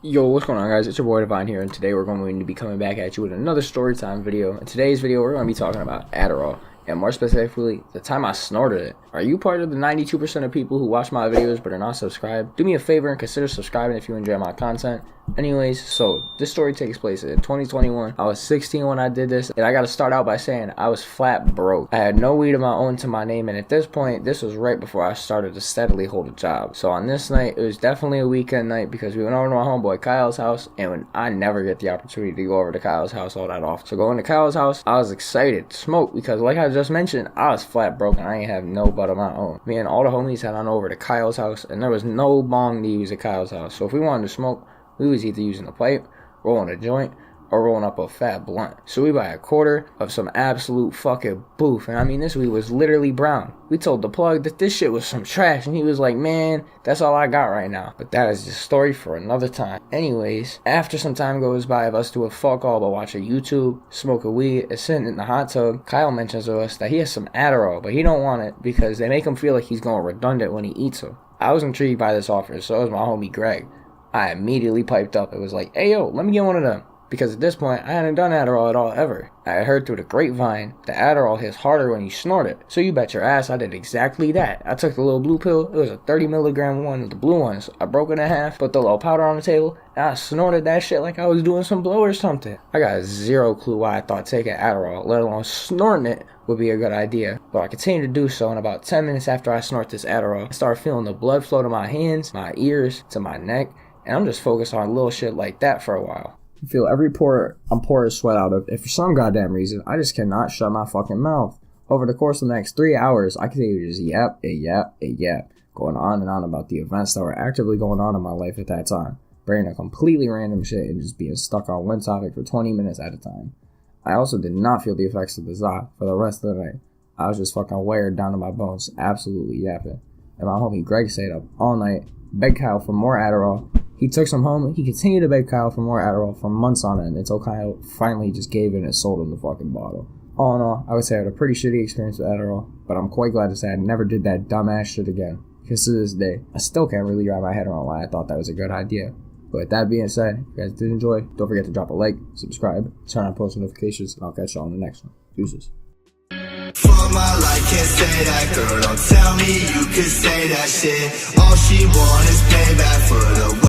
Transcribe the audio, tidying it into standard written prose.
Yo, what's going on, guys? It's your boy Divine here, and today we're going to be coming back at you with another story time video. In today's video, we're going to be talking about Adderall, and more specifically, the time I snorted it. Are you part of the 92% of people who watch my videos but are not subscribed? Do me a favor and consider subscribing if you enjoy my content. Anyways, so this story takes place in 2021. I was 16 when I did this, and I gotta start out by saying I was flat broke. I had no weed of my own to my name, and at this point, this was right before I started to steadily hold a job. So on this night, it was definitely a weekend night because we went over to my homeboy Kyle's house, and I never get the opportunity to go over to Kyle's house all that often. So going to Kyle's house, I was excited to smoke because like I just mentioned, I was flat broke and I ain't have no butt of my own. Me and all the homies had on over to Kyle's house, and there was no bong to use at Kyle's house. So if we wanted to smoke, we was either using a pipe, rolling a joint, or rolling up a fat blunt. So we buy a quarter of some absolute fucking boof. And I mean, this weed was literally brown. We told the plug that this shit was some trash, and he was like, man, that's all I got right now. But that is the story for another time. Anyways, after some time goes by of us doing fuck all but watching YouTube, smoking weed, and sitting in the hot tub, Kyle mentions to us that he has some Adderall, but he don't want it because they make him feel like he's going redundant when he eats them. I was intrigued by this offer, so was my homie Greg. I immediately piped up. It was like, hey yo, let me get one of them. Because at this point, I hadn't done Adderall at all ever. I had heard through the grapevine that Adderall hits harder when you snort it. So you bet your ass I did exactly that. I took the little blue pill. It was a 30 milligram one of the blue ones. I broke it in half, put the little powder on the table, and I snorted that shit like I was doing some blow or something. I got zero clue why I thought taking Adderall, let alone snorting it, would be a good idea. But I continued to do so, and about 10 minutes after I snort this Adderall, I started feeling the blood flow to my hands, my ears, to my neck. And I'm just focused on little shit like that for a while. I feel every pore I'm pouring sweat out of, and for some goddamn reason, I just cannot shut my fucking mouth. Over the course of the next 3 hours, I continue to just yap, going on and on about the events that were actively going on in my life at that time, bringing a completely random shit and just being stuck on one topic for 20 minutes at a time. I also did not feel the effects of the za for the rest of the night. I was just fucking wired down to my bones, absolutely yapping. And my homie Greg stayed up all night, begged Kyle for more Adderall. He took some home. He continued to beg Kyle for more Adderall for months on end until Kyle finally just gave in and sold him the fucking bottle. All in all, I would say I had a pretty shitty experience with Adderall, but I'm quite glad to say I never did that dumbass shit again. Because to this day, I still can't really wrap my head around why I thought that was a good idea. But with that being said, if you guys did enjoy, don't forget to drop a like, subscribe, turn on post notifications, and I'll catch y'all on the next one. Deuces. For my life, can't say that, girl. Don't tell me you could say that shit. All she want is payback for the